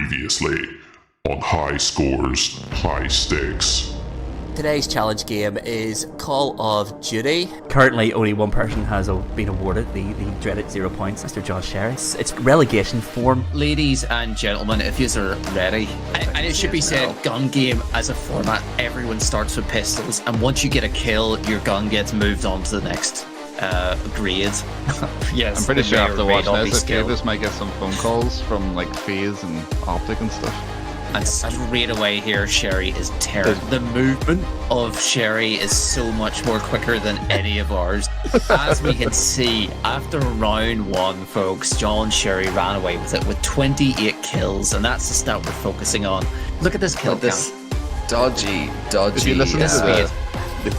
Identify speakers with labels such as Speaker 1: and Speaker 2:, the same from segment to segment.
Speaker 1: Previously on High Scores, High Stakes.
Speaker 2: Today's challenge game is Call of Duty.
Speaker 3: Currently, only one person has been awarded the dreaded 0 points, Mr. John Sherry. It's relegation form.
Speaker 4: Ladies and gentlemen, if you are ready, and it should be said, gun game as a format, everyone starts with pistols, and once you get a kill, your gun gets moved on to the next grade. Yes,
Speaker 5: I'm pretty sure after watching this, this might get some phone calls from like FaZe and Optic and stuff.
Speaker 4: And straight away here, Sherry is terrible. The movement of Sherry is so much more quicker than any of ours. As we can see, after round one, folks, John Sherry ran away with it with 28 kills, and that's the stat we're focusing on. Look at this kill count.
Speaker 6: Dodgy.
Speaker 5: If you listen to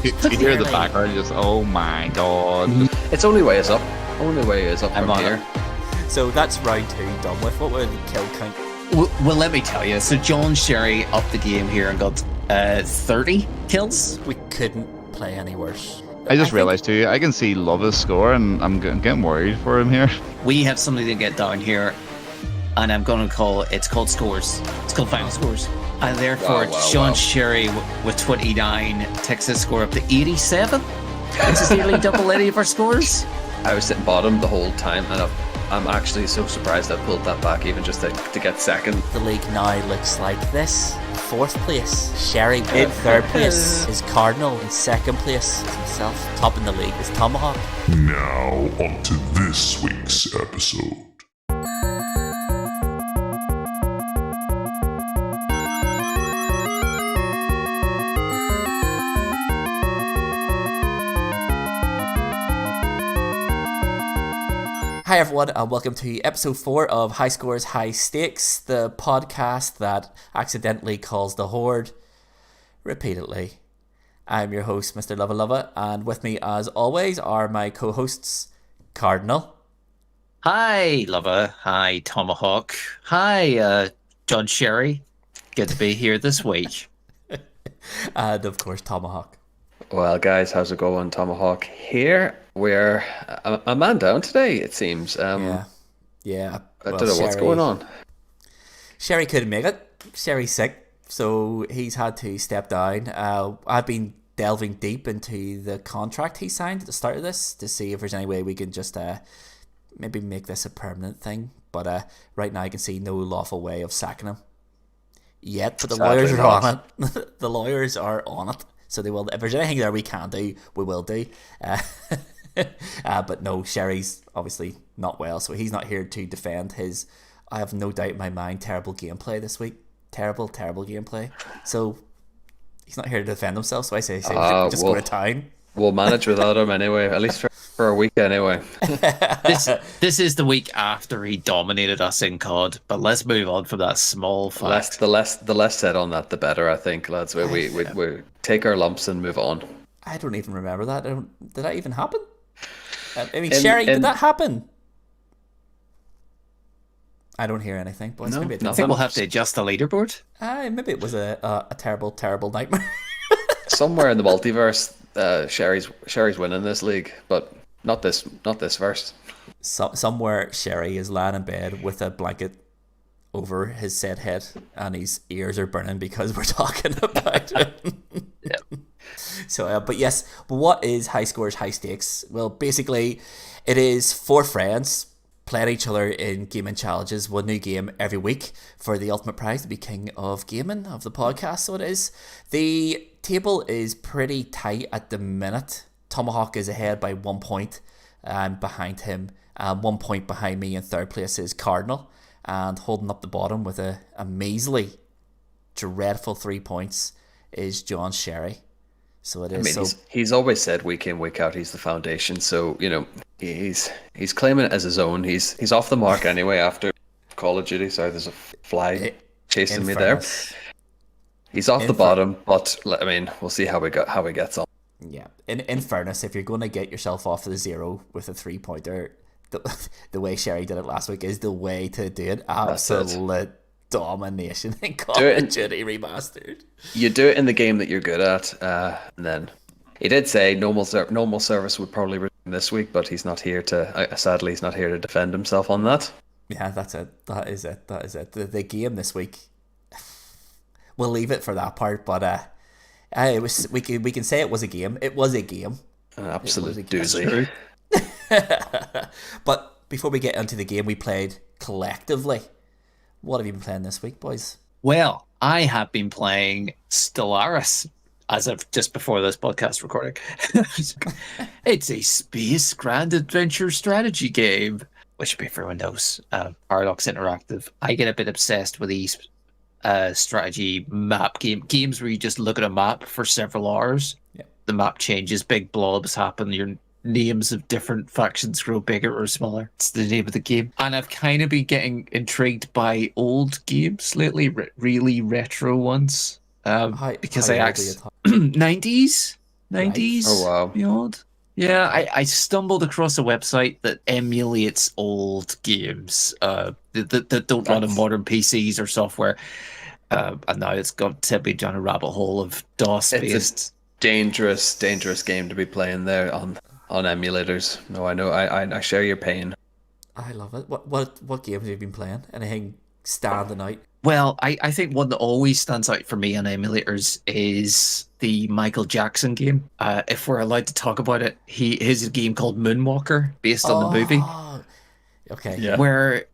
Speaker 5: you hear the background, just oh my god.
Speaker 6: It's only way is up. Only way is up
Speaker 4: I'm
Speaker 6: from
Speaker 4: on
Speaker 6: here.
Speaker 2: So that's round two done with. What were the kill count?
Speaker 4: Well, let me tell you. So John Sherry upped the game here and got 30 kills.
Speaker 2: We couldn't play any worse.
Speaker 5: I just realised too, I can see Lova's score and I'm getting worried for him here.
Speaker 4: We have something to get down here, and I'm going to call it's called scores. It's called final scores. And therefore, John Sherry with 29 takes his score up to 87. This is nearly double any of our scores.
Speaker 6: I was sitting bottom the whole time, and I'm actually so surprised I pulled that back even just to get second.
Speaker 2: The league now looks like this. Fourth place, Sherry. In third place is Cardinal. In second place is myself. Top in the league is Tomahawk.
Speaker 1: Now, on to this week's episode.
Speaker 2: Hi everyone, and welcome to episode 4 of High Scores, High Stakes, the podcast that accidentally calls the Horde repeatedly. I'm your host, Mr. Lova Lova, and with me as always are my co-hosts, Cardinal.
Speaker 4: Hi, Lova. Hi, Tomahawk. Hi, John Sherry. Good to be here this week.
Speaker 2: And of course, Tomahawk.
Speaker 6: Well, guys, how's it going? Tomahawk here. We're a man down today, it seems.
Speaker 2: Yeah.
Speaker 6: I don't know what's going on.
Speaker 2: Sherry couldn't make it. Sherry's sick, so he's had to step down. I've been delving deep into the contract he signed at the start of this to see if there's any way we can just maybe make this a permanent thing. But right now I can see no lawful way of sacking him yet. But the lawyers are on it. The lawyers are on it. So they will. If there's anything there we can do, we will do. But no, Sherry's obviously not well, so he's not here to defend his, I have no doubt in my mind, terrible gameplay this week. Terrible gameplay. So he's not here to defend himself, so I say just go to town.
Speaker 6: We'll manage without him anyway, at least for a week anyway.
Speaker 4: This is the week after he dominated us in COD, but let's move on from that small fact.
Speaker 6: The less said on that, the better, I think, lads. We take our lumps and move on.
Speaker 2: I don't even remember that. Did that even happen? Sherry, did that happen? I don't hear anything, boys.
Speaker 6: No,
Speaker 4: I think we'll have to adjust the leaderboard.
Speaker 2: Maybe it was a terrible nightmare.
Speaker 6: Somewhere in the multiverse, Sherry's winning this league, but not this verse.
Speaker 2: Somewhere Sherry is lying in bed with a blanket over his said head, and his ears are burning because we're talking about it.
Speaker 4: Yep.
Speaker 2: So, but yes, what is High Scores, High Stakes? Well, basically, it is 4 friends playing each other in gaming challenges, one new game every week for the ultimate prize to be king of gaming of the podcast. So it is. The table is pretty tight at the minute. Tomahawk is ahead by 1 point, and behind him, 1 point behind me in third place is Cardinal, and holding up the bottom with a measly, dreadful 3 points is John Sherry. So it is.
Speaker 6: I mean, he's always said week in, week out, he's the foundation. So he's claiming it as his own. He's off the mark anyway after Call of Duty. Sorry, there's a fly chasing me there. He's off the bottom, but I mean, we'll see how he gets on.
Speaker 2: Yeah. In fairness, if you're going to get yourself off to the 0 with a 3-pointer, the way Sherry did it last week is the way to do it. Absolute domination in Call of Duty Remastered.
Speaker 6: You do it in the game that you're good at, and then he did say normal service would probably resume this week, but he's not here to. Sadly, he's not here to defend himself on that.
Speaker 2: Yeah, that's it. That is it. That is it. The game this week. We'll leave it for that part, but it was. We can say it was a game. It was a game.
Speaker 6: An absolute
Speaker 2: It was
Speaker 6: doozy.
Speaker 2: But before we get into the game we played collectively, what have you been playing this week, boys?
Speaker 4: Well, I have been playing Stellaris as of just before this podcast recording. It's a space grand adventure strategy game, which should be for Windows. Paradox Interactive. I get a bit obsessed with these strategy map games where you just look at a map for several hours.
Speaker 2: Yeah.
Speaker 4: The map changes, big blobs happen, your names of different factions grow bigger or smaller. It's the name of the game. And I've kind of been getting intrigued by old games lately, really retro ones. Because I actually 90s.
Speaker 6: Oh, wow.
Speaker 4: Beyond. Yeah, I stumbled across a website that emulates old games that don't run on modern PCs or software. And now it's got to be down a rabbit hole of DOS-based.
Speaker 6: It's a dangerous game to be playing there on emulators. No, I know. I share your pain.
Speaker 2: I love it. What games have you been playing? Anything standing out?
Speaker 4: Well, I think one that always stands out for me on emulators is the Michael Jackson game. If we're allowed to talk about it, he's a game called Moonwalker, based on the movie.
Speaker 2: Okay.
Speaker 5: Yeah.
Speaker 4: Where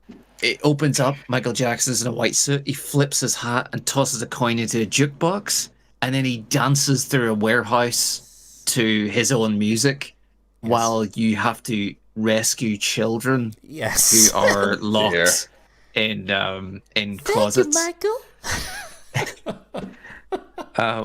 Speaker 4: it opens up, Michael Jackson's in a white suit, he flips his hat and tosses a coin into a jukebox, and then he dances through a warehouse to his own music while you have to rescue children
Speaker 2: Yes.
Speaker 4: who are locked in closets.
Speaker 2: Thank you, Michael.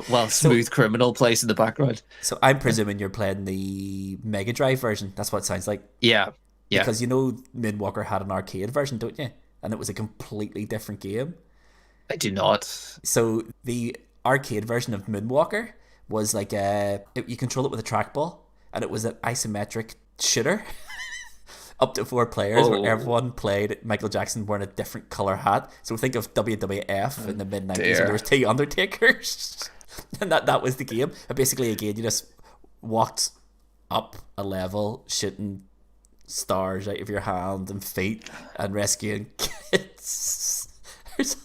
Speaker 4: While Smooth Criminal plays in the background.
Speaker 2: So I'm presuming you're playing the Mega Drive version. That's what it sounds like.
Speaker 4: Yeah.
Speaker 2: Because you know Moonwalker had an arcade version, don't you? And it was a completely different game.
Speaker 4: I do not.
Speaker 2: So the arcade version of Moonwalker was like you control it with a trackball, and it was an isometric shooter. Up to 4 players, where everyone played Michael Jackson wearing a different color hat. So think of WWF in the mid 90s, and there was 2 Undertakers, and that was the game. And basically, again, you just walked up a level, shooting stars out of your hand and feet, and rescuing kids. There's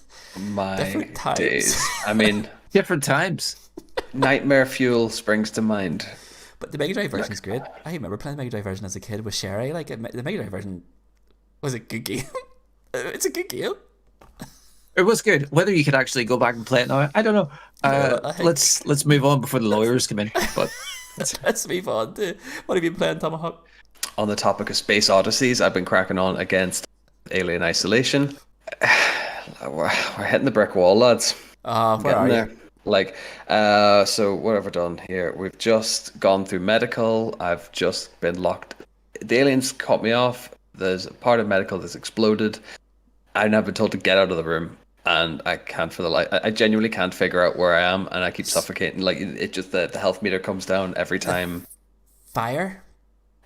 Speaker 2: different times.
Speaker 6: Days. I mean,
Speaker 4: Different times.
Speaker 6: Nightmare Fuel springs to mind.
Speaker 2: But the Mega Drive version is great. I remember playing the Mega Drive version as a kid with Sherry. Like, the Mega Drive version was a good game. It's a good game.
Speaker 4: It was good. Whether you could actually go back and play it now, I don't know. Let's move on before the lawyers come in. But
Speaker 2: let's move on to what have you been playing, Tomahawk?
Speaker 6: On the topic of space odysseys, I've been cracking on against Alien Isolation. We're hitting the brick wall, lads.
Speaker 2: Where are you?
Speaker 6: Like, so what have I done here? We've just gone through medical. I've just been locked. The aliens caught me off. There's a part of medical that's exploded. I've now been told to get out of the room, and I can't for the life. I genuinely can't figure out where I am, and I keep suffocating. Like, it just the health meter comes down every time.
Speaker 2: Fire?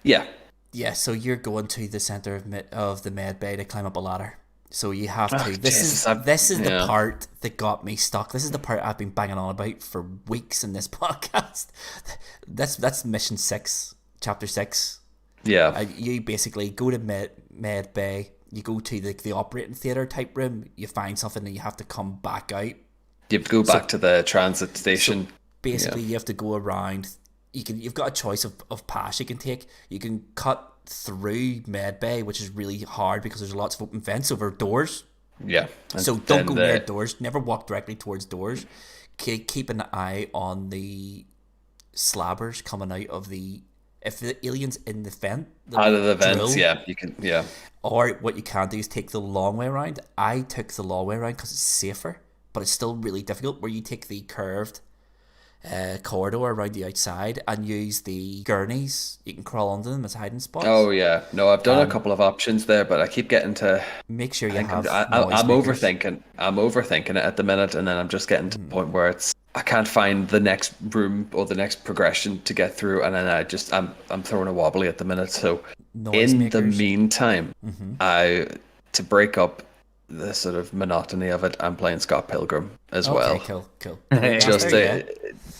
Speaker 6: Yeah.
Speaker 2: Yeah, so you're going to the center of the med bay to climb up a ladder. So you have to. This is the part that got me stuck. This is the part I've been banging on about for weeks in this podcast. That's mission 6, chapter 6.
Speaker 6: Yeah.
Speaker 2: You basically go to med bay. You go to the operating theater type room. You find something, and you have to come back out.
Speaker 6: You have to go back to the transit station.
Speaker 2: So basically, you have to go around. You've got a choice of paths you can take. You can cut through med bay, which is really hard because there's lots of open vents over doors.
Speaker 6: Yeah.
Speaker 2: So don't go near doors. Never walk directly towards doors. Keep an eye on the slabbers coming out of the. If the alien's in the vent,
Speaker 6: out of the vents, yeah, you can, yeah.
Speaker 2: Or what you can do is take the long way around. I took the long way around because it's safer, but it's still really difficult. Where you take the curved corridor around the outside and use the gurneys. You can crawl under them as hiding spots.
Speaker 6: Oh yeah, no, I've done a couple of options there, but I keep getting to.
Speaker 2: Make sure you have.
Speaker 6: I'm overthinking. I'm overthinking it at the minute, and then I'm just getting to the point where I can't find the next room or the next progression to get through, and then I'm throwing a wobbly at the minute. So in the meantime, to break up the sort of monotony of it, I'm playing Scott Pilgrim as well.
Speaker 2: Cool.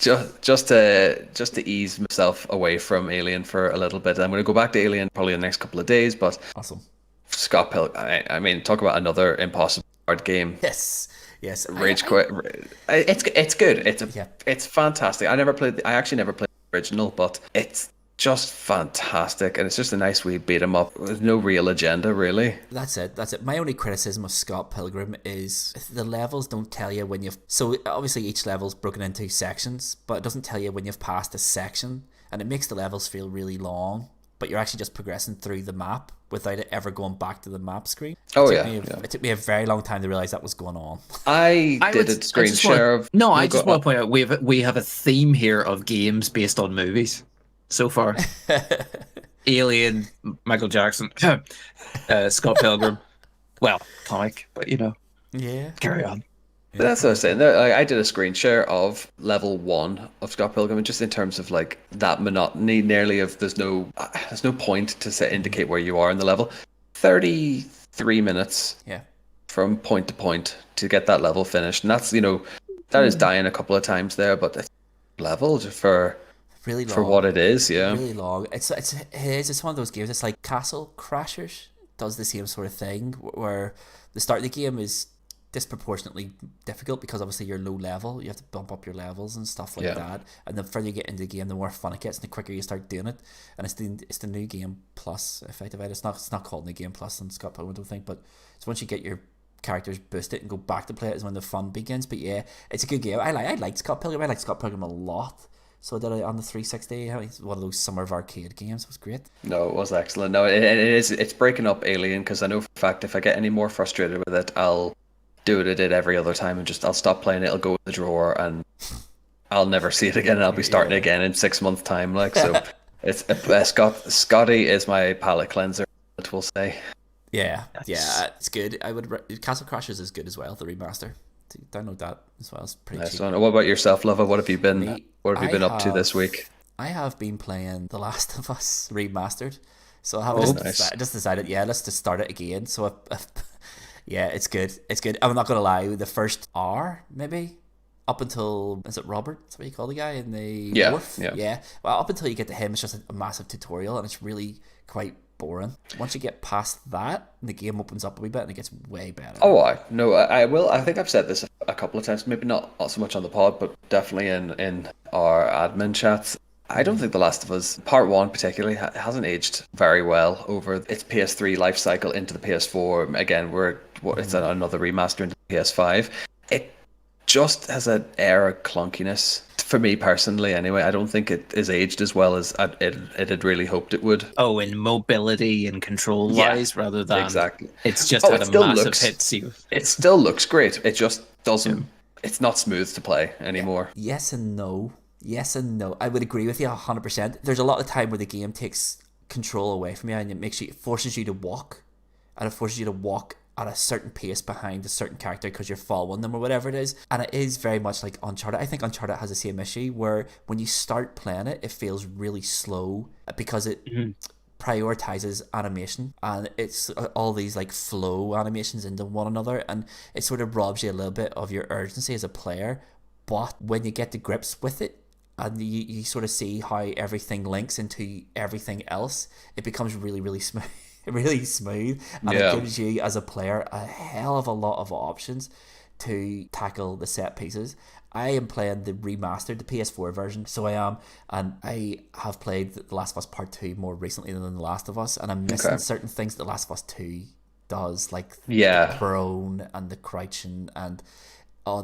Speaker 6: just to ease myself away from Alien for a little bit. I'm going to go back to Alien probably in the next couple of days, but
Speaker 2: awesome.
Speaker 6: Scott Pilgrim. I mean, talk about another impossible hard game.
Speaker 2: Yes.
Speaker 6: Rage Quit. It's good.
Speaker 2: Yeah.
Speaker 6: It's fantastic. I actually never played the original, but it's just fantastic, and it's just a nice wee beat 'em up with no real agenda, really.
Speaker 2: That's it. My only criticism of Scott Pilgrim is the levels don't tell you when you've... So obviously each level's broken into sections, but it doesn't tell you when you've passed a section, and it makes the levels feel really long, but you're actually just progressing through the map without it ever going back to the map screen. It took me a very long time to realise that was going on.
Speaker 6: I did a screen share of...
Speaker 4: No, I just want to point out we have a theme here of games based on movies so far. Alien, Michael Jackson, Scott Pilgrim. Well, comic, but
Speaker 2: Yeah.
Speaker 4: carry on.
Speaker 6: That's what I was saying. I did a screen share of level 1 of Scott Pilgrim, and just in terms of like that monotony, nearly of there's no point to indicate where you are in the level. 33 minutes.
Speaker 2: Yeah.
Speaker 6: From point to point to get that level finished, and that's that is dying a couple of times there, but it's level for
Speaker 2: Really long.
Speaker 6: for what it is, yeah.
Speaker 2: Really long. It's one of those games. It's like Castle Crashers does the same sort of thing, where the start of the game is disproportionately difficult because obviously you're low level. You have to bump up your levels and stuff like that. And the further you get into the game, the more fun it gets, and the quicker you start doing it. And it's the new game plus effectively. It's not called new game plus in Scott Pilgrim, I don't think, but it's once you get your characters boosted and go back to play it is when the fun begins. But yeah, it's a good game. I like Scott Pilgrim. I like Scott Pilgrim a lot. So I did it on the 360. It's one of those summer of arcade games. It was great.
Speaker 6: No, it was excellent. No, it is. It's breaking up Alien, because I know for a fact if I get any more frustrated with it, I'll do what I did every other time and I'll stop playing it. It'll go in the drawer and I'll never see it again. And I'll be starting again in 6 months' time. Like, so, it's Scotty is my palate cleanser, we'll say.
Speaker 2: Yeah, it's good. Castle Crashers is good as well. The remaster. Download that as well. It's pretty cheap.
Speaker 6: What about yourself, Lova? What have you been up to this week?
Speaker 2: I have been playing The Last of Us remastered. So I have just decided, let's just start it again. So yeah, it's good. It's good. I'm not gonna lie. The first hour, maybe, up until, is it Robert? Is that what you call the guy in the wharf? Yeah. Well, up until you get to him, it's just a massive tutorial, and it's really quite boring. Once you get past that, the game opens up a wee bit and it gets way better.
Speaker 6: I will. I think I've said this a couple of times, maybe not so much on the pod, but definitely in our admin chats. I don't think The Last of Us Part 1 particularly hasn't aged very well over its PS3 life cycle into the PS4. Again, it's another remaster into the PS5. It just has an air of clunkiness. For me personally, anyway, I don't think it is aged as well as it had really hoped it would.
Speaker 4: Oh, in mobility and control wise, rather than
Speaker 6: exactly.
Speaker 4: It's just had a massive hit.
Speaker 6: It still looks great. It just doesn't. It's not smooth to play anymore.
Speaker 2: Yes and no. I would agree with you 100%. There's a lot of time where the game takes control away from you, and it forces you to walk, and it forces you to walk at a certain pace behind a certain character because you're following them or whatever it is. And it is very much like Uncharted. I think Uncharted has the same issue where when you start playing it, it feels really slow because it prioritizes animation, and it's all these like flow animations into one another, and it sort of robs you a little bit of your urgency as a player. But when you get to grips with it, and you sort of see how everything links into everything else, it becomes really, really smooth. Really smooth, and it gives you as a player a hell of a lot of options to tackle the set pieces. I am playing the remastered, the PS4 version, so I am, and I have played The Last of Us Part 2 more recently than The Last of Us, and I'm missing certain things that The Last of Us 2 does, like the prone and the crouching, and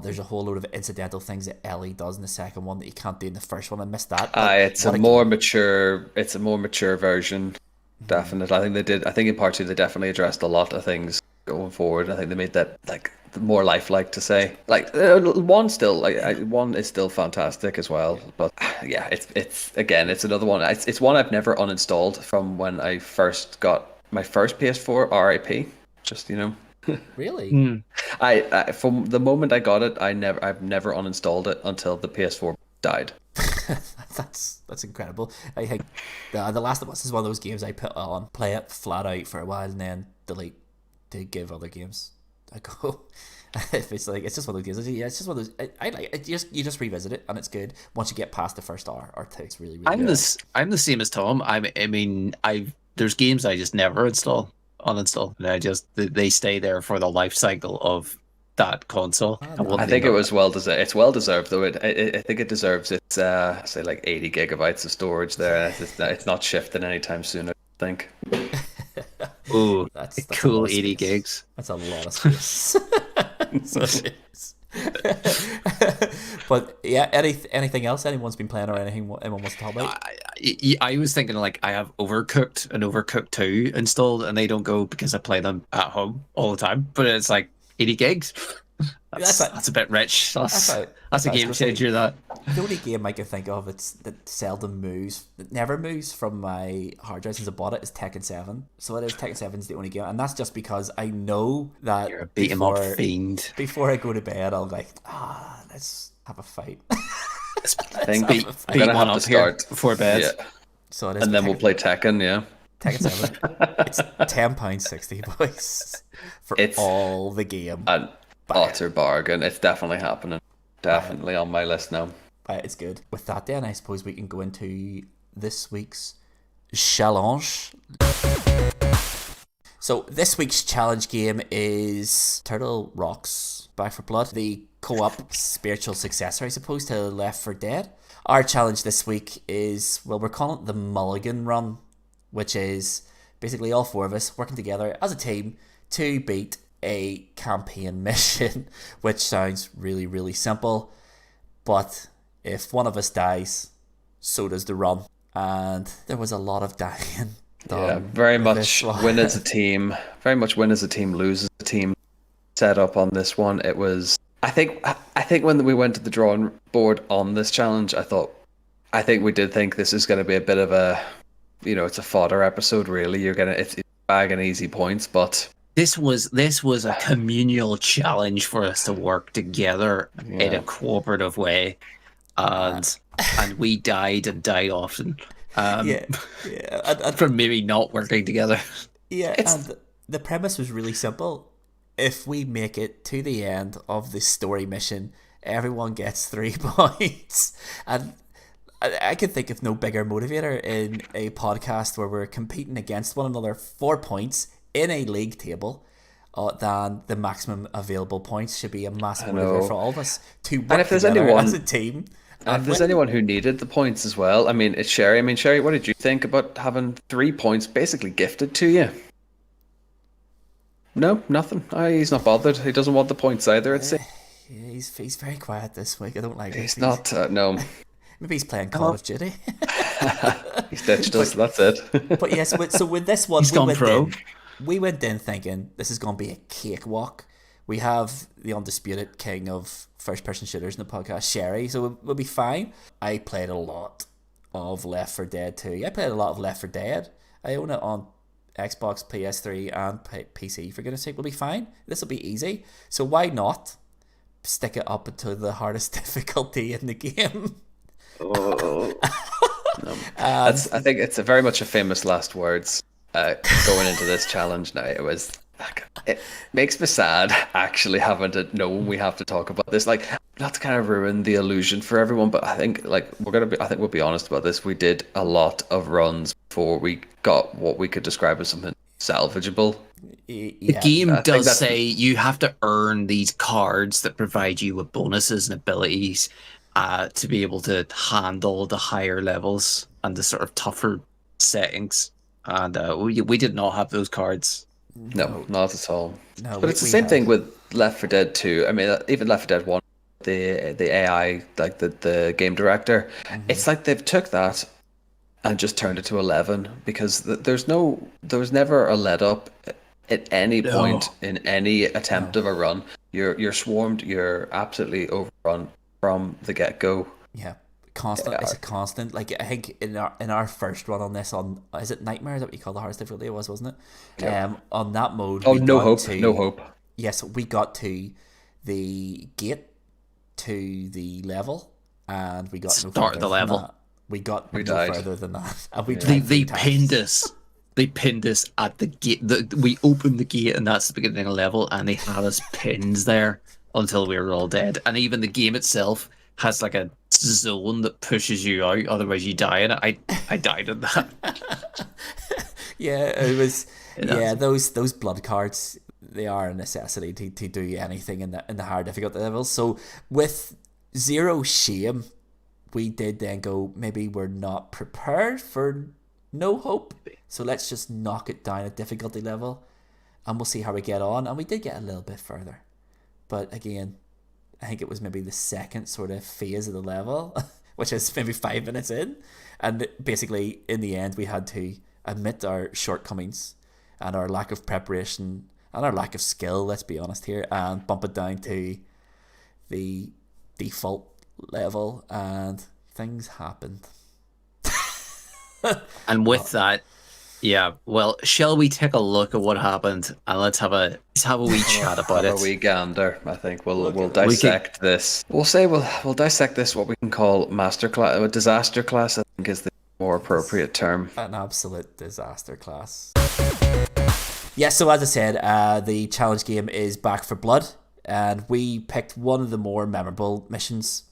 Speaker 2: there's a whole load of incidental things that Ellie does in the second one that you can't do in the first one. I missed that.
Speaker 6: It's a more mature version. Definitely. I think in part 2 they definitely addressed a lot of things going forward. I think they made that like more lifelike, to say. Like one is still fantastic as well, but yeah, it's another one. It's one I've never uninstalled from when I first got my first PS4. RIP. Just
Speaker 2: Really?
Speaker 6: I from the moment I got it, I've never uninstalled it until the PS4 died.
Speaker 2: That's incredible. I think The Last of Us is one of those games I put on, play it flat out for a while, and then delete to give other games a go. If it's just one of those games. Yeah, it's just one of those. I like it. You just revisit it, and it's good once you get past the first hour or two. It's really, really good.
Speaker 4: I'm the same as Tom. There's games I just never install uninstall. And they stay there for the life cycle of that console.
Speaker 6: I think it was well deserved. It's well deserved, though. I think it deserves its say like 80 gigabytes of storage there. It's not shifting anytime soon, I think.
Speaker 4: Ooh,
Speaker 2: That's
Speaker 4: cool.
Speaker 2: a lot of
Speaker 4: 80
Speaker 2: space.
Speaker 4: gigs.
Speaker 2: That's a lot of space. So it is. But yeah, anything else anyone's been playing or anything anyone wants to talk about?
Speaker 4: I was thinking like I have Overcooked and Overcooked 2 installed, and they don't go because I play them at home all the time. But it's like 80 gigs. That's a bit rich. That's a game changer. That
Speaker 2: the only game I can think of that seldom moves, that never moves from my hard drive since I bought it, is Tekken 7. So it is Tekken 7's the only game, and that's just because I know that
Speaker 4: you're a beat 'em up fiend.
Speaker 2: Before I go to bed, I'll like, let's have a fight.
Speaker 6: I think
Speaker 4: beat one up here before bed.
Speaker 6: Yeah.
Speaker 2: So it is,
Speaker 6: and then we'll play Tekken. Yeah.
Speaker 2: Tekken 7. It's £10.60, boys, for all the game.
Speaker 6: An utter bargain. It's definitely happening. Definitely on my list now.
Speaker 2: It's good. With that, then I suppose we can go into this week's challenge. So this week's challenge game is Turtle Rock's Back for Blood, the co-op spiritual successor, I suppose, to Left 4 Dead. Our challenge this week is, well, we're calling it the Mulligan run, which is basically all four of us working together as a team to beat a campaign mission, which sounds really, really simple. But if one of us dies, so does the run. And there was a lot of dying.
Speaker 6: Yeah, very much win as a team. Very much win as a team, lose as a team. Set up on this one. It was. I think when we went to the drawing board on this challenge, I think we did think this is going to be a bit of a, it's a fodder episode. Really, it's bagging easy points, but.
Speaker 4: This was a communal challenge for us to work together in a cooperative way, and we died often. From maybe not working together.
Speaker 2: Yeah, and the premise was really simple. If we make it to the end of the story mission, everyone gets 3 points. And I can think of no bigger motivator in a podcast where we're competing against one another 4 points in a league table than the maximum available points. Should be a massive motivator for all of us to work together as a team.
Speaker 6: And if there's anyone who needed the points as well, I mean, it's Sherry. I mean, Sherry, what did you think about having 3 points basically gifted to you? No, nothing. He's not bothered. He doesn't want the points either, I'd say.
Speaker 2: Yeah, he's very quiet this week. I don't like it.
Speaker 6: He's not, no.
Speaker 2: Maybe he's playing Call of Duty.
Speaker 6: He's ditched us, that's it.
Speaker 2: But yes, so with this one, we went in thinking this is going to be a cakewalk. We have the undisputed king of first-person shooters in the podcast, Sherry, so we'll be fine. I played a lot of Left 4 Dead 2. I played a lot of Left 4 Dead. I own it on Xbox, PS3, and PC, for goodness sake. We'll be fine. This will be easy. So why not stick it up to the hardest difficulty in the game?
Speaker 6: No. I think it's very much a famous last words going into this challenge now. It makes me sad actually having to know we have to talk about this, like, not to kind of ruin the illusion for everyone, but I think we'll be honest about this. We did a lot of runs before we got what we could describe as something salvageable.
Speaker 4: The game does say you have to earn these cards that provide you with bonuses and abilities to be able to handle the higher levels and the sort of tougher settings, and we did not have those cards.
Speaker 6: No, not at all.
Speaker 2: No,
Speaker 6: but it's the same thing with Left 4 Dead 2. I mean, even Left 4 Dead 1, the AI, like the game director, it's like they've took that and just turned it to 11, because there was never a let up at any point in any attempt of a run. You're swarmed, you're absolutely overrun from the get-go.
Speaker 2: Yeah. Constant. It's a constant. Like, I think in our first run on this, on, is it Nightmare? Is that what you call the hardest difficulty? It was, wasn't it? Yeah. On that mode.
Speaker 6: Oh, no hope.
Speaker 2: Yes, we got to the gate to the level, and we got no
Speaker 4: start the level.
Speaker 2: We got no
Speaker 6: died.
Speaker 2: Further than that. And we
Speaker 4: they pinned us. They pinned us at the gate. We opened the gate, and that's the beginning of the level, and they had us pinned there until we were all dead. And even the game itself has like a zone that pushes you out, otherwise you die in it. I died in that.
Speaker 2: Yeah, it was Yeah, those blood cards, they are a necessity to do anything in the higher difficulty levels. So with zero shame, we did then go, maybe we're not prepared for no hope. So let's just knock it down a difficulty level and we'll see how we get on. And we did get a little bit further. But again, I think it was maybe the second sort of phase of the level, which is maybe 5 minutes in. And basically, in the end, we had to admit our shortcomings and our lack of preparation and our lack of skill, let's be honest here, and bump it down to the default level, and things happened.
Speaker 4: And with that, yeah, well, shall we take a look at what happened and let's have a wee chat about it.
Speaker 6: A wee gander. I think we'll dissect this. We'll dissect this. What we can call master class, a disaster class. I think is the more appropriate term.
Speaker 2: An absolute disaster class. Yeah. So as I said, the challenge game is Back for Blood, and we picked one of the more memorable missions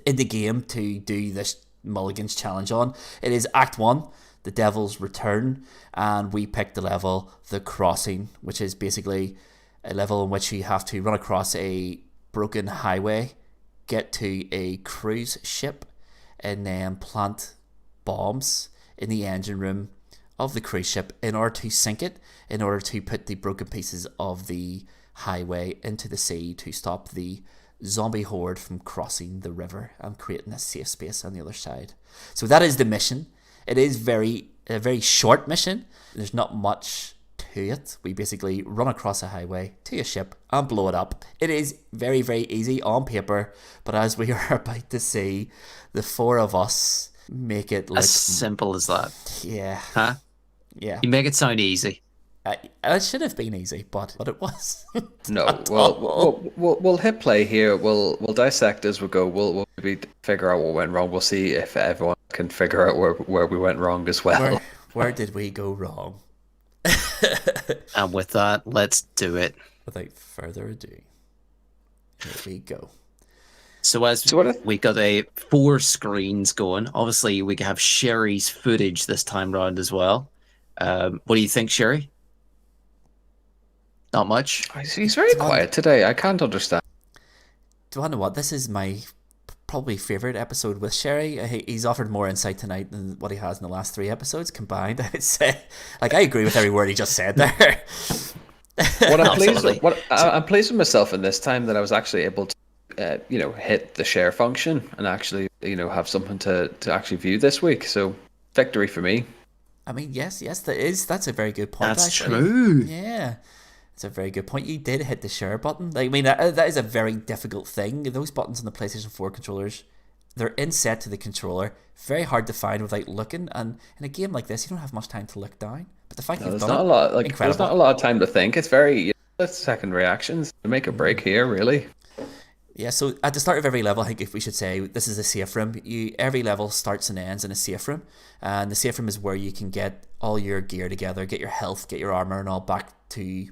Speaker 2: in the game to do this Mulligan's challenge on. It is Act 1, The Devil's Return, and we picked the level The Crossing, which is basically a level in which you have to run across a broken highway, get to a cruise ship, and then plant bombs in the engine room of the cruise ship in order to sink it, in order to put the broken pieces of the highway into the sea to stop the zombie horde from crossing the river and creating a safe space on the other side. So that is the mission. It is a very short mission. There's not much to it. We basically run across a highway to a ship and blow it up. It is very, very easy on paper, but as we are about to see, the four of us make it look
Speaker 4: as simple as that.
Speaker 2: Yeah.
Speaker 4: Huh?
Speaker 2: Yeah.
Speaker 4: You make it sound easy.
Speaker 2: It should have been easy, but it was.
Speaker 6: No, we'll hit play here. We'll dissect as we go. We'll maybe figure out what went wrong. We'll see if everyone can figure out where we went wrong as well.
Speaker 2: Where did we go wrong?
Speaker 4: And with that, let's do it.
Speaker 2: Without further ado, here we go.
Speaker 4: So we got 4 screens going. Obviously, we have Sherry's footage this time round as well. What do you think, Sherry? Not much.
Speaker 6: He's very quiet today. I can't understand.
Speaker 2: Do you know what? This is my probably favourite episode with Sherry. He's offered more insight tonight than what he has in the last 3 episodes combined, I would say. Like, I agree with every word he just said there.
Speaker 6: I'm pleased with myself in this time that I was actually able to, hit the share function and actually, have something to actually view this week. So, victory for me.
Speaker 2: I mean, yes, that's a very good point.
Speaker 4: That's
Speaker 2: actually.
Speaker 4: true.
Speaker 2: Yeah. It's a very good point. You did hit the share button. Like, I mean, that is a very difficult thing. Those buttons on the PlayStation 4 controllers, they're inset to the controller. Very hard to find without looking. And in a game like this, you don't have much time to look down. But the fact that you've done it,
Speaker 6: there's not a lot of time to think. It's very second reactions to make a break here, really.
Speaker 2: Yeah, so at the start of every level, I think if we should say this is a safe room. Every level starts and ends in a safe room, and the safe room is where you can get all your gear together, get your health, get your armor, and all back to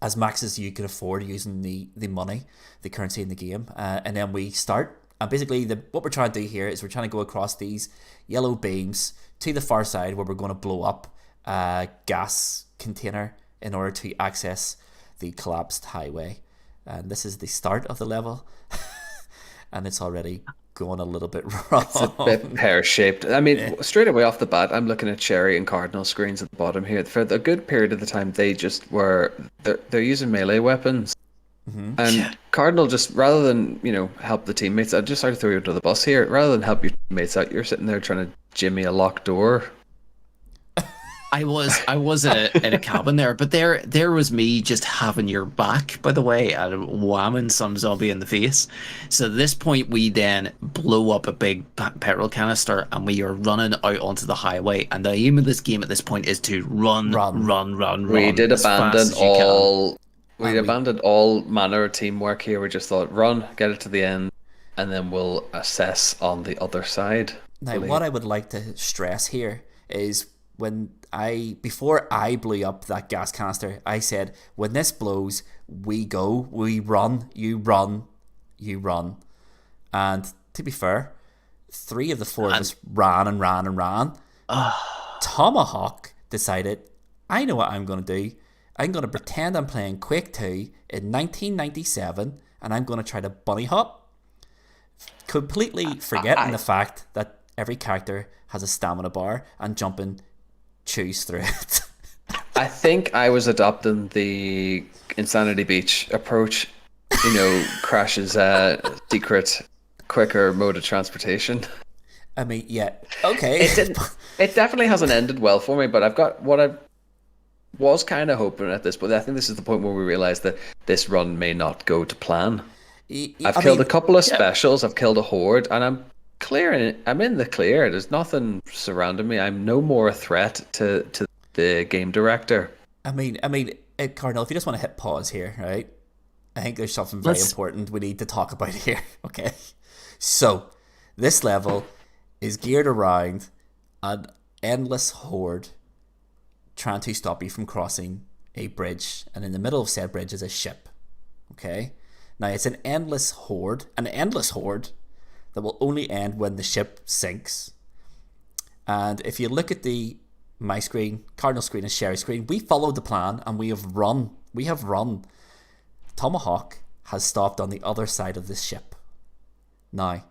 Speaker 2: as max as you can afford using the money, the currency in the game. And then we start, and basically what we're trying to do here is we're trying to go across these yellow beams to the far side where we're going to blow up a gas container in order to access the collapsed highway. And this is the start of the level, and it's already going a little bit wrong.
Speaker 6: It's a bit pear-shaped. I mean, straight away off the bat, I'm looking at Cherry and Cardinal screens at the bottom here. For a good period of the time, they're using melee weapons. Mm-hmm. And Cardinal, just rather than help the teammates, I just started to throw you under the bus here. Rather than help your teammates out, you're sitting there trying to jimmy a locked door.
Speaker 4: I was in a cabin there, but there was me just having your back, by the way, and whamming some zombie in the face. So at this point, we then blow up a big petrol canister, and we are running out onto the highway. And the aim of this game at this point is to run.
Speaker 6: We did abandon all manner of teamwork here. We just thought, run, get it to the end, and then we'll assess on the other side.
Speaker 2: Now, what I would like to stress here is before I blew up that gas canister, I said, when this blows, we go, we run, you run, you run. And to be fair, 3 of the 4 of us ran. Tomahawk decided, I know what I'm going to do. I'm going to pretend I'm playing Quake 2 in 1997, and I'm going to try to bunny hop, completely forgetting the fact that every character has a stamina bar and jumping chews through it.
Speaker 6: I think I was adopting the Insanity Beach approach. You know, Crash's secret, quicker mode of transportation.
Speaker 2: I mean, yeah, okay.
Speaker 6: It definitely hasn't ended well for me, but I've got what I was kind of hoping at this point. I think this is the point where we realize that this run may not go to plan. I've killed a couple of specials. I've killed a horde, and I'm clearing. I'm in the clear. There's nothing surrounding me. I'm no more a threat to the game director.
Speaker 2: I mean, Cardinal, if you just want to hit pause here, right? I think there's something very important we need to talk about here. Okay, so this level is geared around an endless horde trying to stop you from crossing a bridge, and in the middle of said bridge is a ship. Okay, now it's an endless horde that will only end when the ship sinks. And if you look at my screen, Cardinal screen, and Sherry's screen, we followed the plan and we have run. Tomahawk has stopped on the other side of this ship. Now,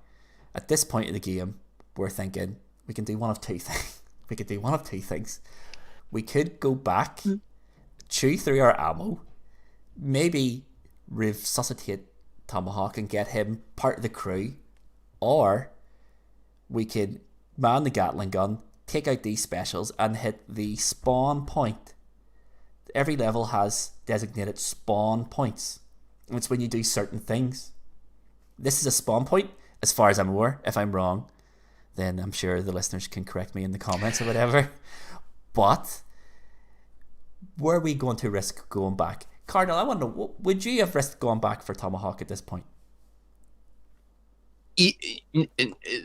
Speaker 2: at this point in the game, we're thinking we can do one of two things. We could go back, chew through our ammo, maybe resuscitate Tomahawk and get him part of the crew, or we could man the Gatling gun, take out these specials, and hit the spawn point. Every level has designated spawn points. And it's when you do certain things. This is a spawn point, as far as I'm aware. If I'm wrong, then I'm sure the listeners can correct me in the comments or whatever. But were we going to risk going back? Cardinal, I want to know, would you have risked going back for Tomahawk at this point?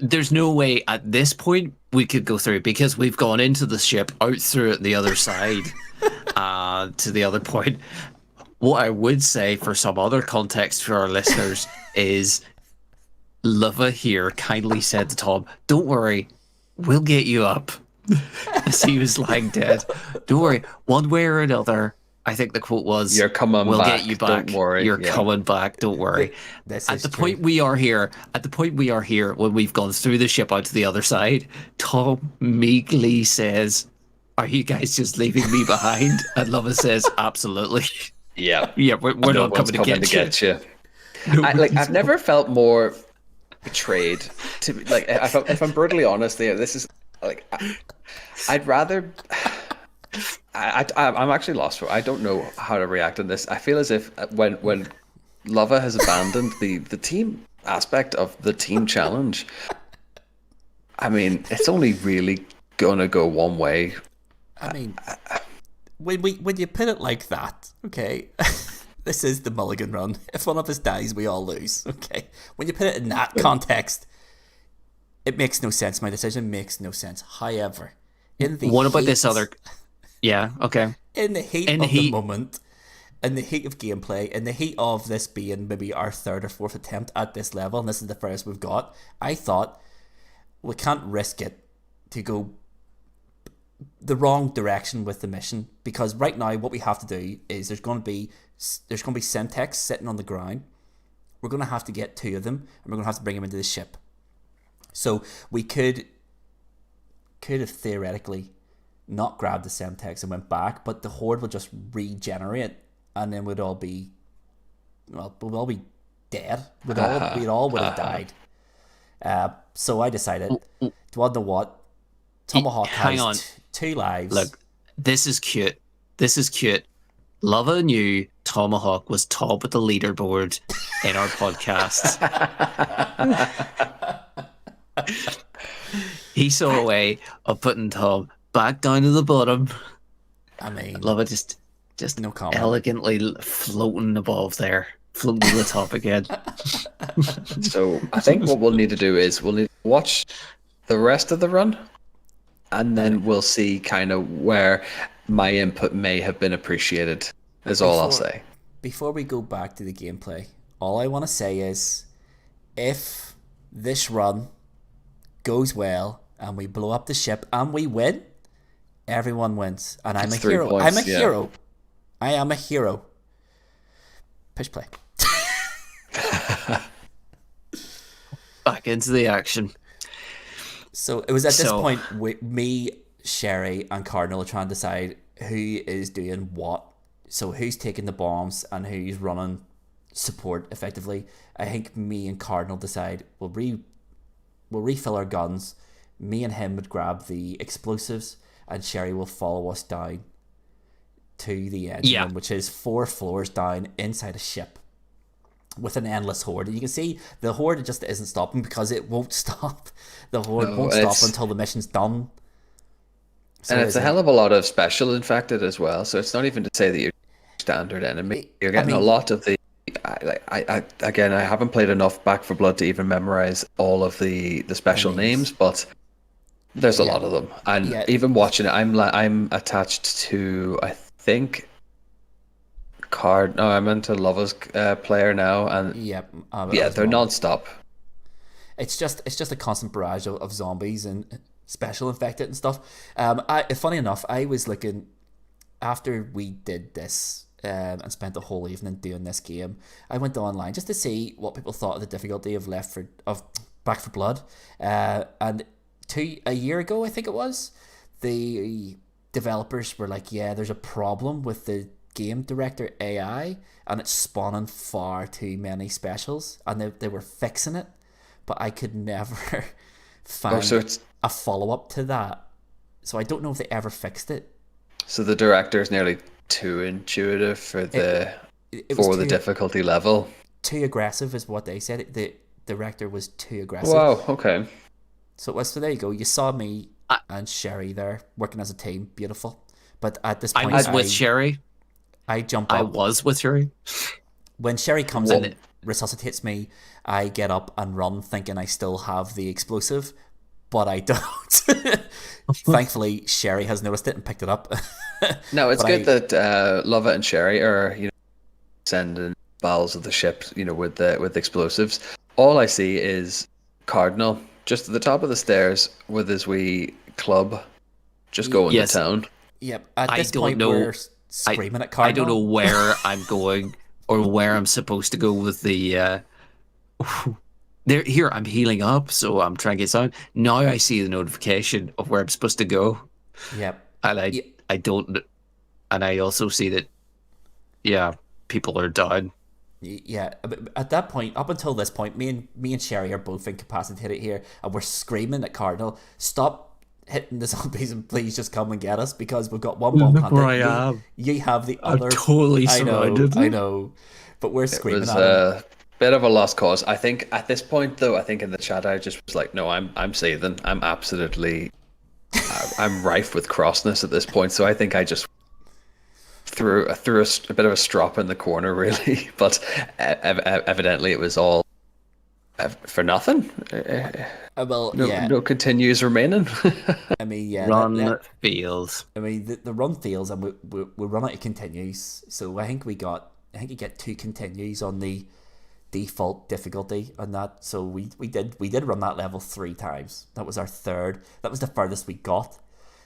Speaker 4: There's no way at this point we could go through, because we've gone into the ship, out through it the other side, to the other point. What I would say, for some other context for our listeners, is Lava here kindly said to Tom, "Don't worry, we'll get you up." As he was lying dead. "Don't worry, one way or another." I think the quote was,
Speaker 6: "You're coming
Speaker 4: we'll
Speaker 6: back.
Speaker 4: Get you back.
Speaker 6: Don't worry.
Speaker 4: You're coming back. Don't worry." At the point we are here, when we've gone through the ship out to the other side, Tom meekly says, "Are you guys just leaving me behind?" And Lava says, "Absolutely."
Speaker 6: Yeah.
Speaker 4: Yeah, we're not coming to get you.
Speaker 6: I've never felt more betrayed. If I'm brutally honest, this is like, I'd rather. I'm actually lost. I don't know how to react on this. I feel as if when Lava has abandoned the team aspect of the team challenge, I mean, it's only really gonna go one way.
Speaker 2: I mean, when you put it like that, okay, this is the Mulligan run. If one of us dies, we all lose. Okay, when you put it in that context, it makes no sense. My decision makes no sense. However,
Speaker 4: what about this other? Yeah, okay.
Speaker 2: In the heat of the moment, in the heat of gameplay, in the heat of this being maybe our third or fourth attempt at this level, and this is the first we've got, I thought we can't risk it to go the wrong direction with the mission, because right now what we have to do is there's going to be Semtex sitting on the ground. We're going to have to get two of them, and we're going to have to bring them into the ship. So we could have theoretically not grabbed the Semtex and went back, but the horde would just regenerate, and then we'd all be dead. We'd all would have died. So I decided, do you want to know what? Tomahawk has two lives.
Speaker 4: Look, this is cute. Lava knew Tomahawk was top of the leaderboard in our podcast. He saw a way of putting Tom back down to the bottom.
Speaker 2: I mean,
Speaker 4: Lava just
Speaker 2: no comment.
Speaker 4: Elegantly floating above there, floating to the top again.
Speaker 6: So I think what we'll need to do is we'll need to watch the rest of the run, and then we'll see kind of where my input may have been appreciated, is all I'll say.
Speaker 2: Before we go back to the gameplay, all I want to say is, if this run goes well and we blow up the ship and we win, Everyone wins, and I'm
Speaker 6: It's
Speaker 2: a
Speaker 6: 3
Speaker 2: hero.
Speaker 6: points,
Speaker 2: I'm a
Speaker 6: yeah.
Speaker 2: hero. I am a hero. Push play.
Speaker 4: Back into the action.
Speaker 2: So it was at this
Speaker 4: So-
Speaker 2: point me, Sherry, and Cardinal are trying to decide who is doing what. So who's taking the bombs and who's running support effectively. I think me and Cardinal decide we'll refill our guns. Me and him would grab the explosives, and Sherry will follow us down to the engine room, which is 4 floors down inside a ship with an endless horde. And you can see the horde just isn't stopping because it won't stop. The horde won't stop until the mission's done. So
Speaker 6: and it's a hell of a lot of special infected as well. So it's not even to say that you're standard enemy. You're getting a lot of the. I haven't played enough Back for Blood to even memorize all of the special names, but there's a lot of them. And even watching it, I'm attached to, I think, I'm into Lova's player now, and they're non-stop.
Speaker 2: It's just a constant barrage of zombies and special infected and stuff. Funny enough, I was looking after we did this and spent the whole evening doing this game. I went online just to see what people thought of the difficulty of Back for Blood, and a year ago, I think it was, the developers were like, "Yeah, there's a problem with the game director AI, and it's spawning far too many specials," and they were fixing it, but I could never find a follow-up to that. So I don't know if they ever fixed it.
Speaker 6: So the director is nearly too intuitive for the difficulty level.
Speaker 2: Too aggressive is what they said. The director was too aggressive.
Speaker 6: Wow, okay.
Speaker 2: So there you go. You saw me and Sherry there working as a team. Beautiful. But at this point,
Speaker 4: I was with Sherry.
Speaker 2: I jump up.
Speaker 4: I was with Sherry.
Speaker 2: When Sherry comes in, resuscitates me, I get up and run thinking I still have the explosive, but I don't. Thankfully, Sherry has noticed it and picked it up.
Speaker 6: No, it's good that Lova and Sherry are sending bowels of the ship, with the explosives. All I see is Cardinal just at the top of the stairs with his wee club, just going to town.
Speaker 2: Yep. At this point, we're screaming at Cardinal.
Speaker 4: I don't know where I'm going or where I'm supposed to go with the. Here, I'm healing up, so I'm trying to get sound. Now I see the notification of where I'm supposed to go.
Speaker 2: Yep.
Speaker 4: And I don't, and I also see that, people are down.
Speaker 2: Yeah, at that point, up until this point, me and Sherry are both incapacitated here, and we're screaming at Cardinal, "Stop hitting the zombies and please just come and get us, because we've got one bomb planted.
Speaker 4: Where I am.
Speaker 2: You have the other."
Speaker 4: I'm totally surrounded.
Speaker 2: I know, but we're screaming
Speaker 6: It
Speaker 2: at
Speaker 6: was
Speaker 2: him.
Speaker 6: bit of a lost cause. I think at this point, though, in the chat I just was like, no, I'm seething. I'm absolutely, I'm rife with crossness at this point. So I think I just threw a bit of a strop in the corner, really. But evidently it was all for nothing. No continues remaining.
Speaker 2: I mean,
Speaker 4: Run fails.
Speaker 2: I mean, the run fails, and we run out of continues. So I think you get 2 continues on the default difficulty on that. So we did run that level 3 times. That was our 3rd. That was the furthest we got.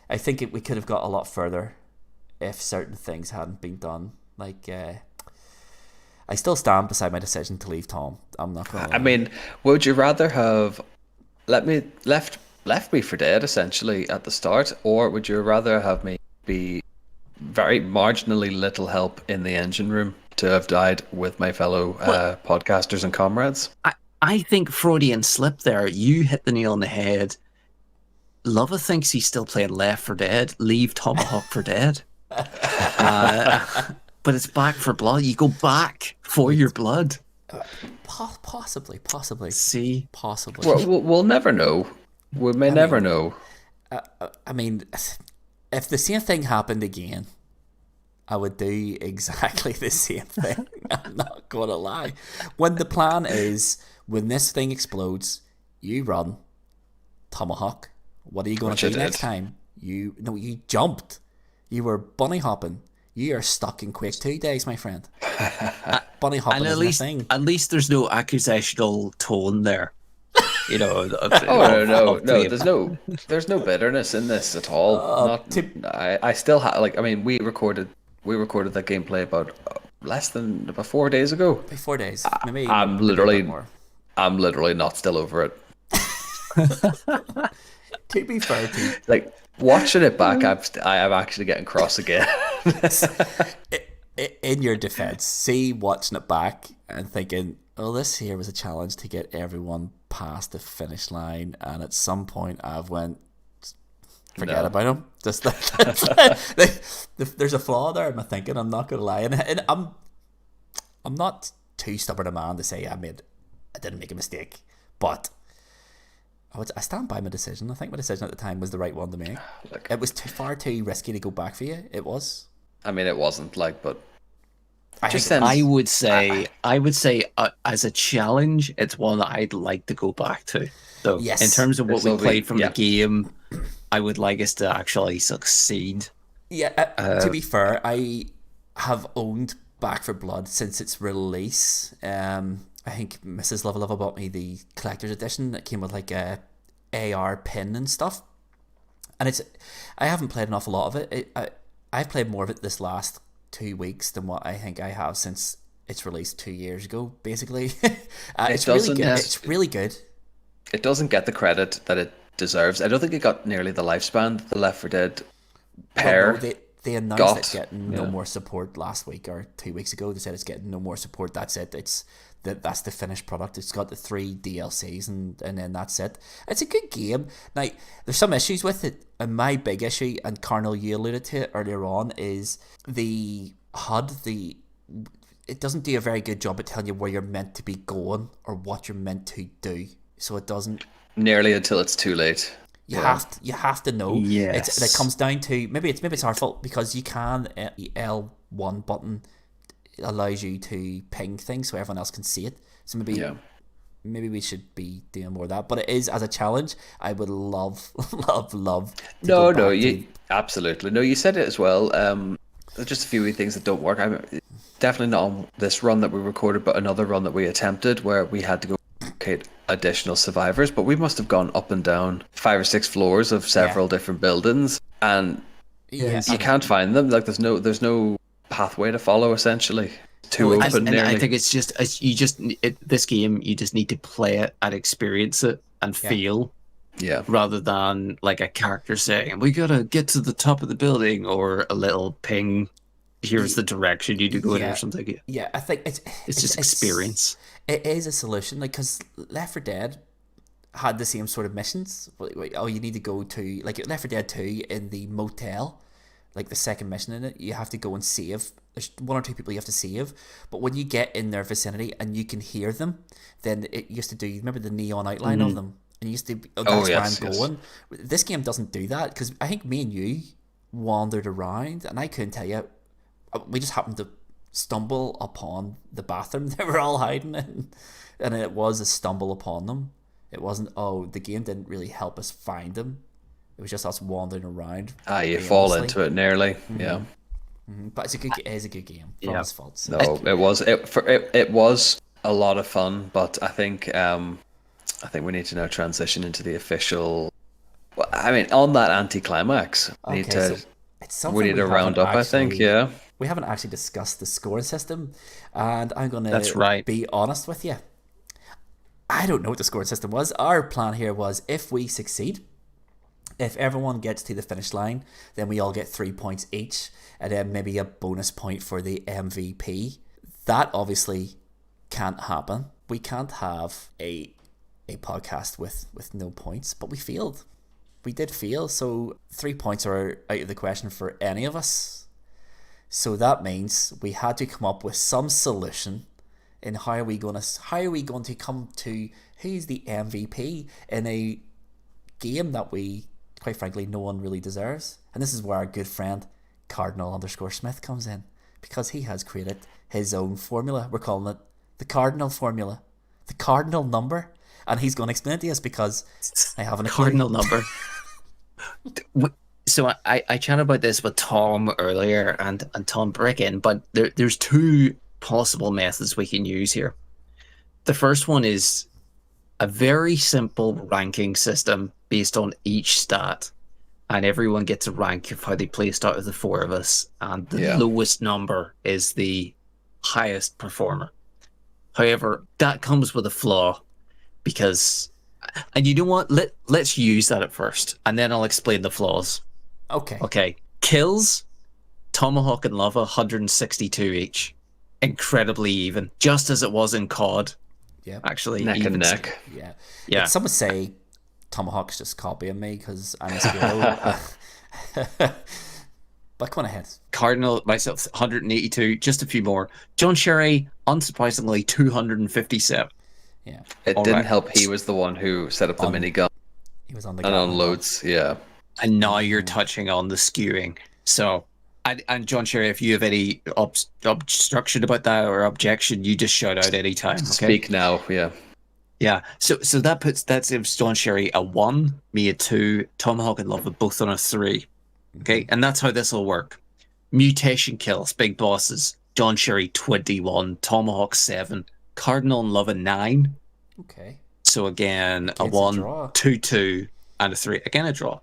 Speaker 2: I think we could have got a lot further if certain things hadn't been done. Like, I still stand beside my decision to leave Tom. I'm not gonna lie.
Speaker 6: I mean, would you rather have left me for dead essentially at the start, or would you rather have me be very marginally little help in the engine room to have died with my fellow podcasters and comrades?
Speaker 4: I think Freudian slip there. You hit the nail on the head. Lova thinks he's still playing Left 4 Dead. Leave Tomahawk for dead. But it's Back for Blood. You go back for your blood.
Speaker 2: Possibly.
Speaker 4: See?
Speaker 2: Possibly.
Speaker 6: We'll never know. We may never know.
Speaker 2: I mean, if the same thing happened again, I would do exactly the same thing. I'm not going to lie. When the plan is, when this thing explodes, you run. Tomahawk. What are you going to do next time? You jumped. You were bunny hopping. You are stuck in Quake 2 days, my friend. Bunny hopping is a thing.
Speaker 4: At least there's no accusational tone there. You know.
Speaker 6: Oh no! There's no bitterness in this at all. I still have like. I mean, we recorded that gameplay about less than about 4 days ago.
Speaker 2: 4 days. Maybe
Speaker 6: I'm
Speaker 2: maybe a bit
Speaker 6: literally
Speaker 2: more.
Speaker 6: not still over it.
Speaker 2: To be fair to
Speaker 6: Like watching it back, I'm actually getting cross again.
Speaker 2: in your defense, see watching it back and thinking, oh, this here was a challenge to get everyone past the finish line, and at some point I've went, forget about him. Just there's a flaw there in my thinking. I'm not gonna lie, and I'm not too stubborn a man to say I didn't make a mistake, but I stand by my decision. I think my decision at the time was the right one to make.
Speaker 6: Look,
Speaker 2: it was far too risky to go back for you. It was.
Speaker 6: I mean, it wasn't like, but
Speaker 4: I would say as a challenge, it's one that I'd like to go back to. So
Speaker 2: Yes.
Speaker 4: in terms of what we played from
Speaker 6: yeah.
Speaker 4: the game, I would like us to actually succeed.
Speaker 2: Yeah, to be fair, I have owned Back for Blood since its release. I think Mrs. Love bought me the collector's edition that came with like a AR pin and stuff. And I haven't played an awful lot of it. I've played more of it this last 2 weeks than what I think I have since its release 2 years ago, basically. It's really good. It's really good.
Speaker 6: It doesn't get the credit that it deserves. I don't think it got nearly the lifespan that the Left 4 Dead pair.
Speaker 2: Well, no, they announced it's getting no more support last week or 2 weeks ago. They said it's getting no more support. That's it. That's the finished product. It's got the 3 DLCs and then that's it. It's a good game. Now, there's some issues with it, and my big issue, and Carnal, you alluded to it earlier on, is the HUD. It doesn't do a very good job at telling you where you're meant to be going or what you're meant to do. So it doesn't
Speaker 6: nearly until it's too late.
Speaker 2: You have to know.
Speaker 4: Yes.
Speaker 2: It comes down to maybe it's our fault because you can the L1 button allows you to ping things so everyone else can see it. So maybe we should be doing more of that. But it is as a challenge. I would love to
Speaker 6: absolutely no. You said it as well. There's just a few things that don't work. Definitely not on this run that we recorded, but another run that we attempted where we had to go locate additional survivors, but we must have gone up and down 5 or 6 floors of several different buildings, and you can't find them. Like there's no pathway to follow. Essentially, too open.
Speaker 4: And I think it's just this game. You just need to play it and experience it and feel.
Speaker 6: Yeah.
Speaker 4: Rather than like a character saying, "We gotta get to the top of the building," or a little ping. Here's the direction you need to go in or something.
Speaker 2: Yeah, I think it's
Speaker 4: just experience.
Speaker 2: It is a solution, like because Left 4 Dead had the same sort of missions. Oh, you need to go to like Left 4 Dead 2 in the motel, like the second mission in it. You have to go and save. There's 1 or 2 people you have to save, but when you get in their vicinity and you can hear them, then it used to do. Remember the neon outline of them, and you used to. That's where I'm going. This game doesn't do that because I think me and you wandered around, and I couldn't tell you. We just happened to stumble upon the bathroom they were all hiding in, and it was a stumble upon them. It wasn't, the game didn't really help us find them. It was just us wandering around.
Speaker 6: You fall into it nearly. Yeah.
Speaker 2: But it is a good game for its faults.
Speaker 6: No, it was a lot of fun, but I think we need to now transition into the official. I mean, on that anticlimax, we need to round up. I think,
Speaker 2: we haven't actually discussed the scoring system, and I'm going to be honest with you. I don't know what the scoring system was. Our plan here was if we succeed, if everyone gets to the finish line, then we all get 3 points each, and then maybe a bonus point for the MVP. That obviously can't happen. We can't have a podcast with no points, but we failed. We did fail, so 3 points are out of the question for any of us. So that means we had to come up with some solution in how are we going to come to who's the MVP in a game that we, quite frankly, no one really deserves. And this is where our good friend Cardinal_Smith comes in, because he has created his own formula. We're calling it the Cardinal formula, the Cardinal number, and he's going to explain it to us because I haven't a
Speaker 4: Cardinal number. So I chatted about this with Tom earlier and Tom Bricken, but there's 2 possible methods we can use here. The first one is a very simple ranking system based on each stat, and everyone gets a rank of how they placed out of the four of us, and the lowest number is the highest performer. However, that comes with a flaw, because, and you know what? Let's use that at first, and then I'll explain the flaws. Okay. Kills, Tomahawk and Lava, 162 each. Incredibly even, just as it was in COD.
Speaker 2: Yeah,
Speaker 6: actually, neck and neck.
Speaker 2: Yeah.
Speaker 4: Like,
Speaker 2: some would say Tomahawk's just copying me because I'm a squirrel. But come on ahead.
Speaker 4: Cardinal, myself, 182, just a few more. John Sherry, unsurprisingly, 257.
Speaker 2: Yeah.
Speaker 6: It didn't help. He was the one who set up the minigun.
Speaker 2: He was on the
Speaker 6: and on loads. Yeah.
Speaker 4: And now you're touching on the skewing. So. And John Sherry, if you have any obstruction about that or objection, you just shout out any time. Okay?
Speaker 6: Speak now, yeah.
Speaker 4: Yeah. So that gives John Sherry a 1, me a 2, Tomahawk and Lava both on a 3. Okay, and that's how this will work. Mutation kills, big bosses. John Sherry 21, Tomahawk 7, Cardinal and Lava 9.
Speaker 2: Okay.
Speaker 4: So again, a 1, 2, 2, and a 3. Again, a draw.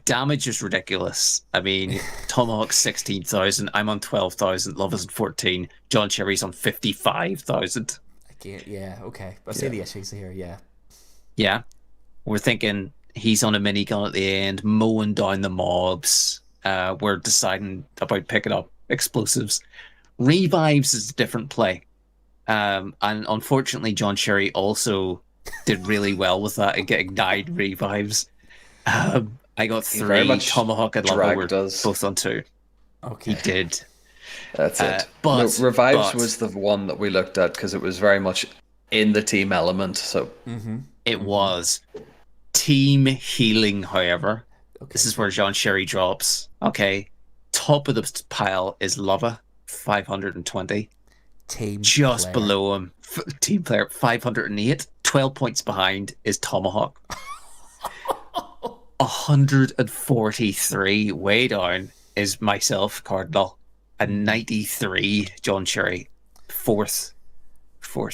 Speaker 4: Damage is ridiculous. I mean, Tomahawk 16,000. I'm on 12,000. Lava's on 14. John Sherry's on 55,000.
Speaker 2: Yeah, okay. I see the issues here.
Speaker 4: Yeah. We're thinking he's on a minigun at the end, mowing down the mobs. We're deciding about picking up explosives. Revives is a different play. And unfortunately, John Sherry also did really well with that and getting 9 revives. I got 3. Tomahawk and Lava were both on 2.
Speaker 2: Okay.
Speaker 4: He did.
Speaker 6: That's it. But Revives was the one that we looked at because it was very much in the team element. So
Speaker 4: it was. Team healing, however. This is where John Sherry drops. Okay. Top of the pile is Lava, 520. Just below him, team player, 508. 12 points behind is Tomahawk. 143 way down is myself, Cardinal, and 93 John Sherry, fourth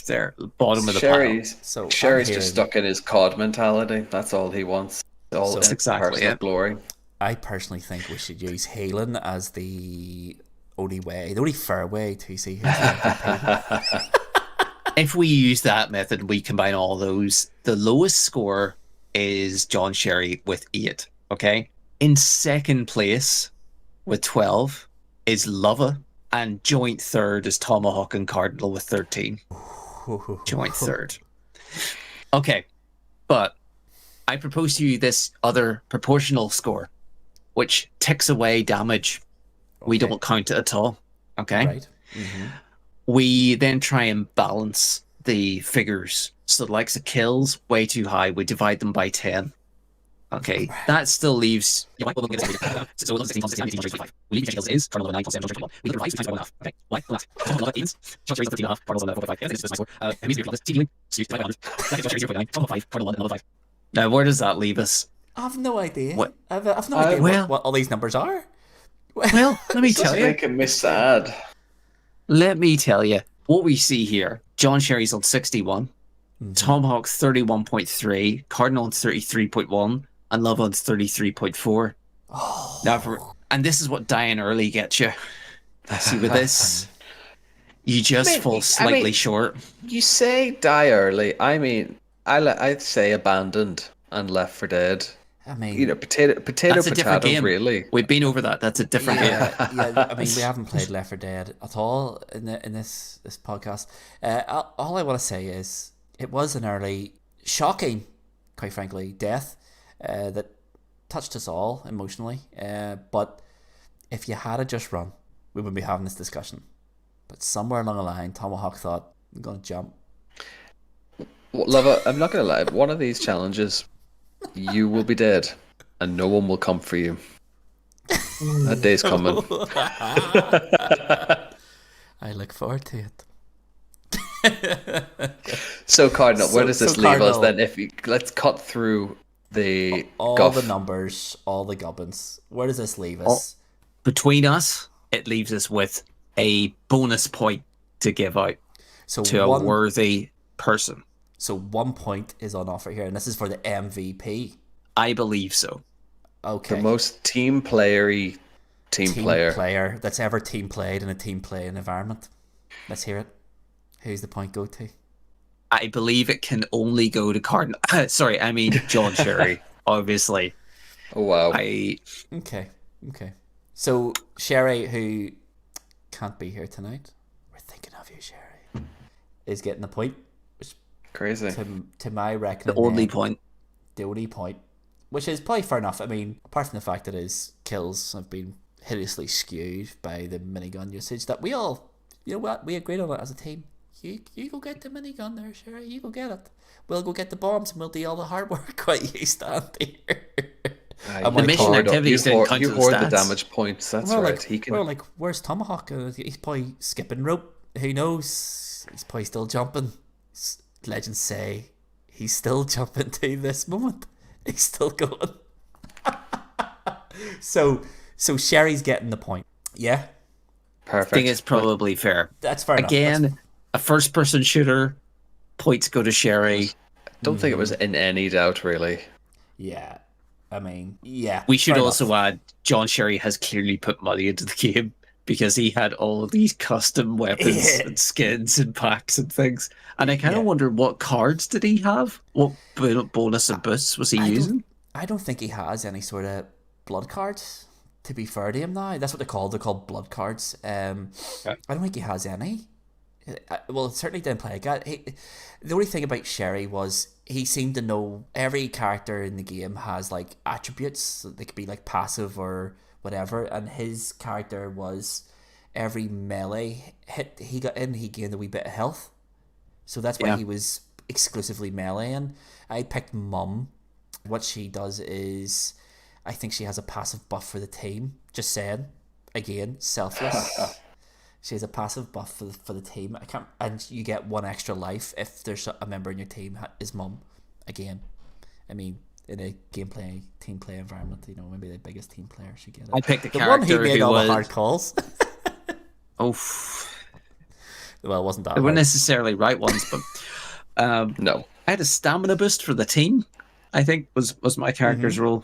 Speaker 4: there, bottom of the pile.
Speaker 6: So Sherry's just stuck in his COD mentality. That's all he wants. That's exactly it. Glory.
Speaker 2: I personally think we should use healing as the only fair way to see who's the
Speaker 4: If we use that method, we combine all those. The lowest score is John Sherry with 8. Okay. In second place with 12 is Lava, and joint third is Tomahawk and Cardinal with 13. Joint third. Okay, but I propose to you this other proportional score, which ticks away damage. We don't count it at all. Okay.
Speaker 2: Right.
Speaker 4: We then try and balance the figures. So the likes of kills, way too high. We divide them by 10. Okay, that still leaves. So we leave kills is Cardinal 9 plus 7. We look at Rise, 5.5. Okay, why? Last. Cardinal 8. John Sherry's 13.5. Cardinal's 4.5. Yeah, this is my score. Immediately plus TV. Suit 500. Second John Sherry's 0.9. Cardinal 5. Cardinal 1. 5. Now, where does that leave us?
Speaker 2: I have no idea.
Speaker 4: What?
Speaker 2: I've no idea what all these numbers are.
Speaker 4: Well, let me tell you.
Speaker 6: Making me sad.
Speaker 4: Let me tell you what we see here. John Sherry's on 61. Tomahawk 31.3. Cardinal on 33.1. And Love on 33.4. And this is what dying early gets you. See, with this, you just fall slightly short.
Speaker 6: You say die early. I mean, I'd say abandoned and Left 4 Dead.
Speaker 2: I mean,
Speaker 6: you know, potato,
Speaker 4: game.
Speaker 6: Really.
Speaker 4: We've been over that. That's a different game.
Speaker 2: Yeah, I mean, we haven't played Left 4 Dead at all in this podcast. All I want to say is it was an early, shocking, quite frankly, death that touched us all emotionally. But if you had just run, we wouldn't be having this discussion. But somewhere along the line, Tomahawk thought, I'm going to jump.
Speaker 6: Well, Lava, I'm not going to lie. One of these challenges, you will be dead and no one will come for you. That day's coming.
Speaker 2: I look forward to it.
Speaker 6: So Cardinal, where does this leave us then? Let's cut through the
Speaker 2: the numbers, all the gubbins. Where does this leave us?
Speaker 4: Between us, it leaves us with a bonus point to give out to a worthy person.
Speaker 2: So 1 point is on offer here, and this is for the MVP.
Speaker 4: I believe so.
Speaker 2: Okay.
Speaker 6: The most team player
Speaker 2: that's ever team played in a team playing environment. Let's hear it. Who's the point go to?
Speaker 4: I believe it can only go to Cardinal. Sorry, I mean John Sherry, obviously.
Speaker 6: Oh wow.
Speaker 2: Okay. So Sherry, who can't be here tonight, we're thinking of you, Sherry, is getting the point. Which,
Speaker 6: crazy.
Speaker 2: To my reckoning,
Speaker 4: The only point.
Speaker 2: The only point, which is probably fair enough. I mean, apart from the fact that his kills have been hideously skewed by the minigun usage, that we all, you know what, we agreed on it as a team. You go get the minigun there, Sherry. You go get it. We'll go get the bombs and we'll do all the hard work while you stand here.
Speaker 4: The mission activities didn't count
Speaker 6: you
Speaker 4: to
Speaker 6: hoard
Speaker 4: the
Speaker 6: the
Speaker 4: stats.
Speaker 6: damage points. That's
Speaker 2: We're
Speaker 6: right.
Speaker 2: like,
Speaker 6: He can.
Speaker 2: we're like, where's Tomahawk? He's probably skipping rope. Who knows? He's probably still jumping. Legends say he's still jumping to this moment. He's still going. So Sherry's getting the point. Yeah.
Speaker 6: Perfect.
Speaker 4: I think it's probably fair.
Speaker 2: That's fair enough.
Speaker 4: Again, a first-person shooter, points go to Sherry.
Speaker 6: Don't think it was in any doubt, really.
Speaker 2: Yeah. I mean, yeah.
Speaker 4: We should
Speaker 2: fair
Speaker 4: also
Speaker 2: enough.
Speaker 4: add, John Sherry has clearly put money into the game because he had all of these custom weapons and skins and packs and things. And I kind of wonder, what cards did he have? What bonus and boosts was he using?
Speaker 2: I don't think he has any sort of blood cards, to be fair to him now. That's what they're called. They're called blood cards. I don't think he has any. Well, certainly didn't play a guy. The only thing about Sherry was he seemed to know every character in the game has like attributes. So they could be like passive or whatever. And his character was every melee hit he got in, he gained a wee bit of health. So that's why he was exclusively melee. And I picked Mum. What she does is, I think she has a passive buff for the team. Just saying. Again, selfless. She has a passive buff for the team. And you get 1 extra life if there's a member in your team is Mum. Again, I mean, in a team play environment, you know, maybe the biggest team player should get it.
Speaker 4: I picked the
Speaker 2: one who
Speaker 4: character
Speaker 2: made
Speaker 4: who
Speaker 2: all
Speaker 4: was...
Speaker 2: the hard calls.
Speaker 4: Oh,
Speaker 2: Well, it wasn't that
Speaker 4: they weren't
Speaker 2: hard.
Speaker 4: necessarily right ones, but
Speaker 6: No.
Speaker 4: I had a stamina boost for the team. I think was my character's role.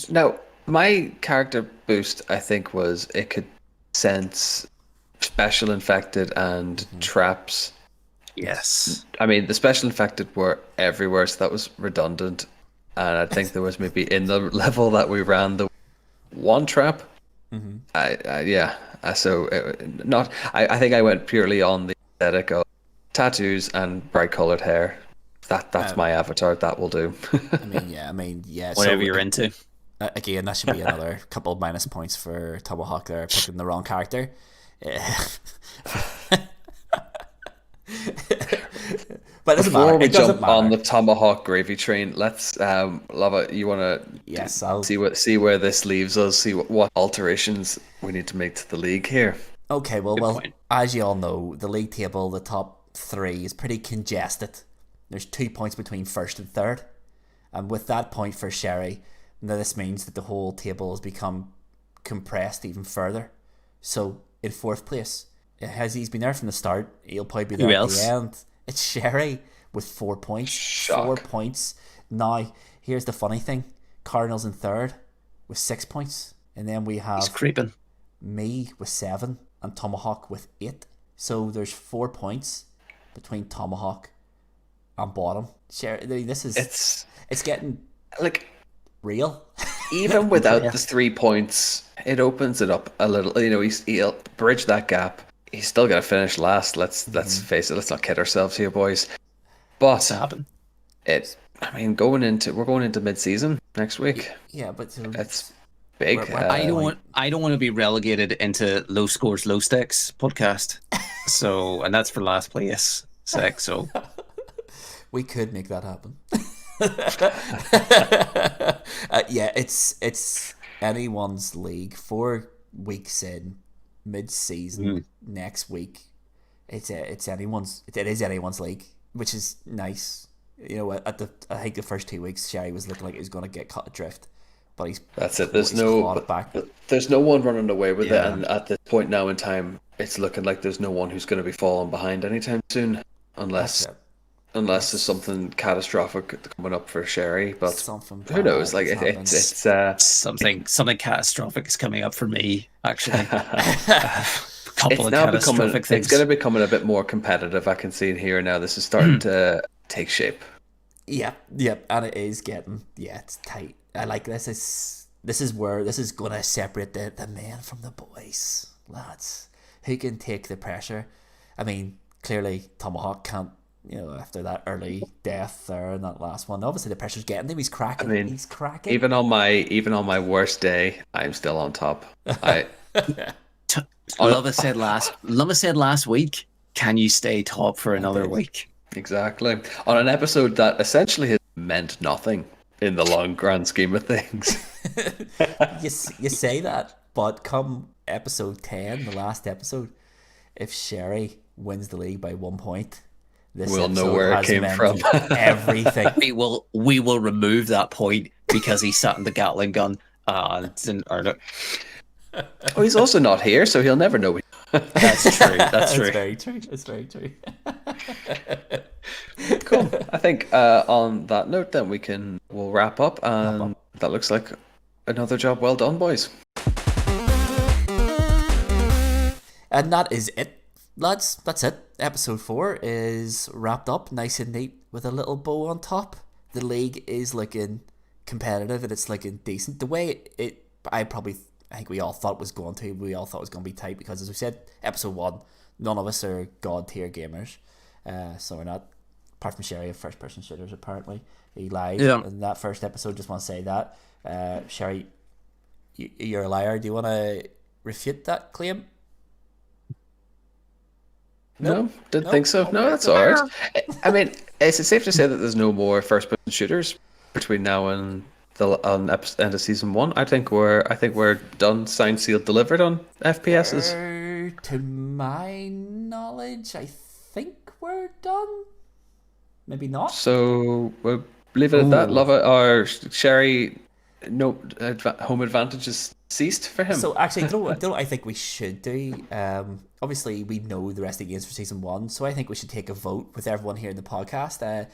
Speaker 6: Now, my character boost, I think, was it could sense special infected and traps.
Speaker 4: Yes.
Speaker 6: I mean, the special infected were everywhere, so that was redundant. And I think there was maybe in the level that we ran the 1 trap. I think I went purely on the aesthetic of tattoos and bright colored hair. That's my avatar. That will do.
Speaker 2: I mean, yeah.
Speaker 4: Whatever you're into.
Speaker 2: Again, that should be another couple of minus points for Tomahawk there, picking the wrong character. But it doesn't matter.
Speaker 6: Before we
Speaker 2: It doesn't
Speaker 6: jump
Speaker 2: matter.
Speaker 6: on the Tomahawk gravy train, let's Lava, you want to
Speaker 2: Yes, I'll...
Speaker 6: see where this leaves us, see what alterations we need to make to the league here.
Speaker 2: Okay, well,
Speaker 4: point.
Speaker 2: as you all know, the league table, the top 3 is pretty congested. There's 2 points between first and third. And with that point for Sherry, now this means that the whole table has become compressed even further. So, in 4th place, he's been there from the start. He'll probably be there
Speaker 4: Who
Speaker 2: at
Speaker 4: else?
Speaker 2: the end. It's Sherry with 4 points.
Speaker 6: Shock.
Speaker 2: 4 points. Now, here's the funny thing. Cardinals in third with 6 points. And then we
Speaker 4: He's
Speaker 2: have
Speaker 4: creeping.
Speaker 2: me with 7 and Tomahawk with 8. So there's 4 points between Tomahawk and bottom. Sherry, this is... It's getting
Speaker 6: Like,
Speaker 2: real.
Speaker 6: even without the 3 points, it opens it up a little. You know, he'll bridge that gap. He's still gonna finish last. Let's face it. Let's not kid ourselves here, boys. But
Speaker 4: Happen.
Speaker 6: we're going into mid-season next week.
Speaker 2: Yeah, but...
Speaker 6: It's big.
Speaker 4: I don't want to be relegated into low scores, low stakes podcast. So, and that's for last place sake. So
Speaker 2: we could make that happen. Yeah, it's anyone's league. 4 weeks in, mid-season, next week. It is anyone's league, which is nice. You know, I think the first 2 weeks, Sherry was looking like he was going to get cut adrift, but
Speaker 6: That's it.
Speaker 2: he's clawed it back.
Speaker 6: There's no one running away with
Speaker 2: Yeah.
Speaker 6: it, and at this point now in time, it's looking like there's no one who's going to be falling behind anytime soon, unless
Speaker 2: That's
Speaker 6: Unless there's something catastrophic coming up for Sherry, but
Speaker 2: Something
Speaker 6: who knows?
Speaker 2: bad
Speaker 6: Like
Speaker 2: happens.
Speaker 6: it's
Speaker 4: Something catastrophic is coming up for me, actually. Couple of catastrophic things.
Speaker 6: It's going to be becoming a bit more competitive. I can see it here now. This is starting to take shape.
Speaker 2: Yep, and it is getting, it's tight. I like this. This is where this is going to separate the men from the boys, lads. Who can take the pressure? I mean, clearly Tomahawk can't. After that early death there in that last one, obviously the pressure's getting him. He's cracking. He's cracking.
Speaker 6: Even on my worst day, I'm still on top.
Speaker 4: Lova said last week, can you stay top for another week?
Speaker 6: Exactly. On an episode that essentially has meant nothing in the long grand scheme of things.
Speaker 2: You say that, but come episode 10, the last episode, if Sherry wins the league by 1 point,
Speaker 6: we'll know where it came from.
Speaker 2: Everything.
Speaker 4: We will remove that point because he sat in the Gatling gun.
Speaker 6: Oh, he's also not here, so he'll never know.
Speaker 4: That's true. That's true.
Speaker 2: It's very true.
Speaker 6: Cool. I think on that note, then we'll wrap up, and that looks like another job well done, boys.
Speaker 2: And that is it, lads. That's it. Episode 4 is wrapped up, nice and neat, with a little bow on top. The league is looking competitive, and it's looking decent. The way I think we all thought it was going to. We all thought it was going to be tight because, as we said, episode 1, none of us are god tier gamers, so we're not. Apart from Sherry of first person shooters, apparently he lied in that first episode. Just want to say that, Sherry, you're a liar. Do you want to refute that claim?
Speaker 6: No, didn't think so. No, that's all right. I mean, is it safe to say that there's no more first person shooters between now and the end of season 1? I think we're done, signed, sealed, delivered on FPSs.
Speaker 2: To my knowledge, I think we're done. Maybe not.
Speaker 6: So we'll leave it at that. Lova or Sherry, no home advantages ceased for him.
Speaker 2: So actually, you know what I think we should do? Obviously, we know the rest of the games for season 1, so I think we should take a vote with everyone here in the podcast.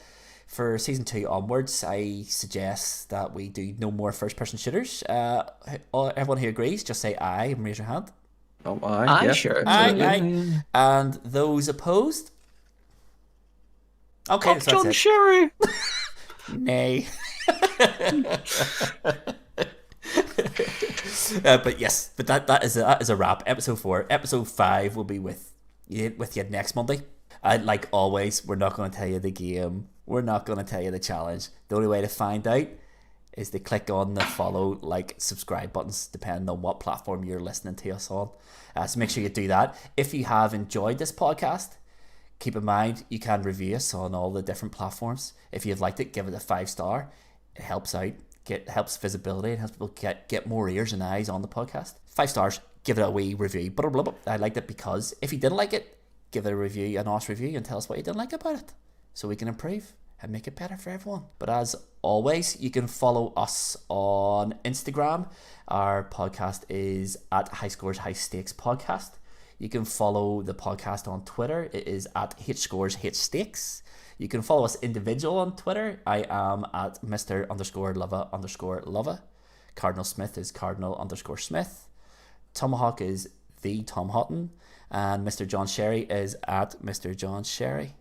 Speaker 2: For season 2 onwards, I suggest that we do no more first-person shooters. Everyone here agrees. Just say aye and raise your hand.
Speaker 6: Oh, aye. Yeah.
Speaker 4: Sure.
Speaker 2: Aye. And those opposed? Okay, so
Speaker 4: John Sherry.
Speaker 2: Nay. But that is a wrap. Episode 4. Episode 5 will be with you next Monday. Like always, we're not going to tell you the game. We're not going to tell you the challenge. The only way to find out is to click on the follow, like, subscribe buttons, depending on what platform you're listening to us on. So make sure you do that. If you have enjoyed this podcast, keep in mind you can review us on all the different platforms. If you've liked it, give it a 5-star. It helps out. Helps visibility. It helps people get more ears and eyes on the podcast. 5 stars. Give it a wee review. Blah, blah, blah. I liked it because if you didn't like it, give it a review, an honest review, and tell us what you didn't like about it, so we can improve and make it better for everyone. But as always, you can follow us on Instagram. Our podcast is at High Scores High Stakes Podcast. You can follow the podcast on Twitter. It is at HScoresHStakes. You can follow us individual on Twitter. I am at Mr_Lova_Lova. Cardinal Smith is Cardinal_Smith. Tomahawk is the Tom Houghton. And Mr. John Sherry is at Mr. John Sherry.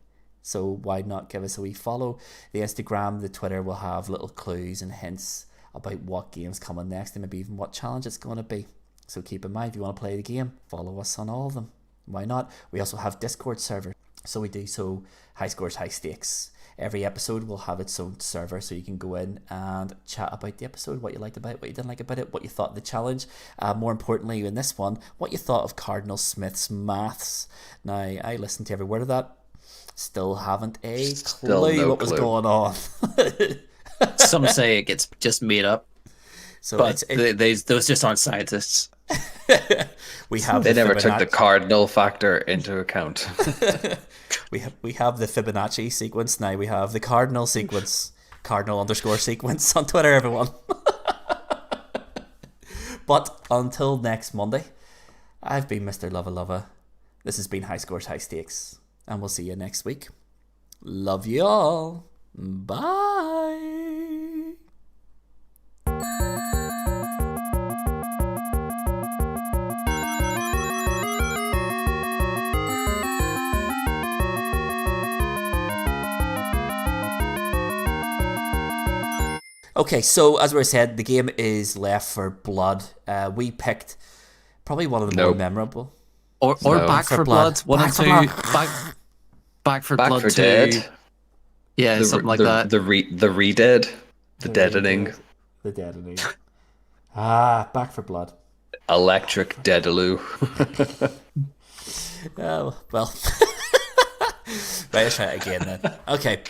Speaker 2: So why not give us a wee follow? The Instagram, the Twitter will have little clues and hints about what game's coming next and maybe even what challenge it's going to be. So keep in mind, if you want to play the game, follow us on all of them. Why not? We also have Discord servers. So we do so High Scores, High Stakes. Every episode will have its own server, so you can go in and chat about the episode, what you liked about it, what you didn't like about it, what you thought of the challenge. More importantly, in this one, what you thought of Cardinal Smith's maths. Now, I listened to every word of that. Still haven't a clue what was going on.
Speaker 4: Some say it gets just made up.
Speaker 2: So
Speaker 4: but those just aren't scientists.
Speaker 6: They never took the cardinal factor into account.
Speaker 2: We have the Fibonacci sequence now. We have the cardinal sequence, Cardinal_sequence on Twitter, everyone. But until next Monday, I've been Mr. Lova. This has been High Scores, High Stakes, and we'll see you next week. Love you all. Bye. Okay, so as we said, the game is Left 4 Blood. We picked probably one of the more memorable.
Speaker 4: Or Back for Blood. One or two. Back for Blood 2.
Speaker 6: Dead.
Speaker 4: Yeah, something like that.
Speaker 6: The re-dead. The deadening.
Speaker 2: The deadening. Back for Blood.
Speaker 6: Electric Deadaloo.
Speaker 2: Oh, well. Right, let's try it again then. Okay.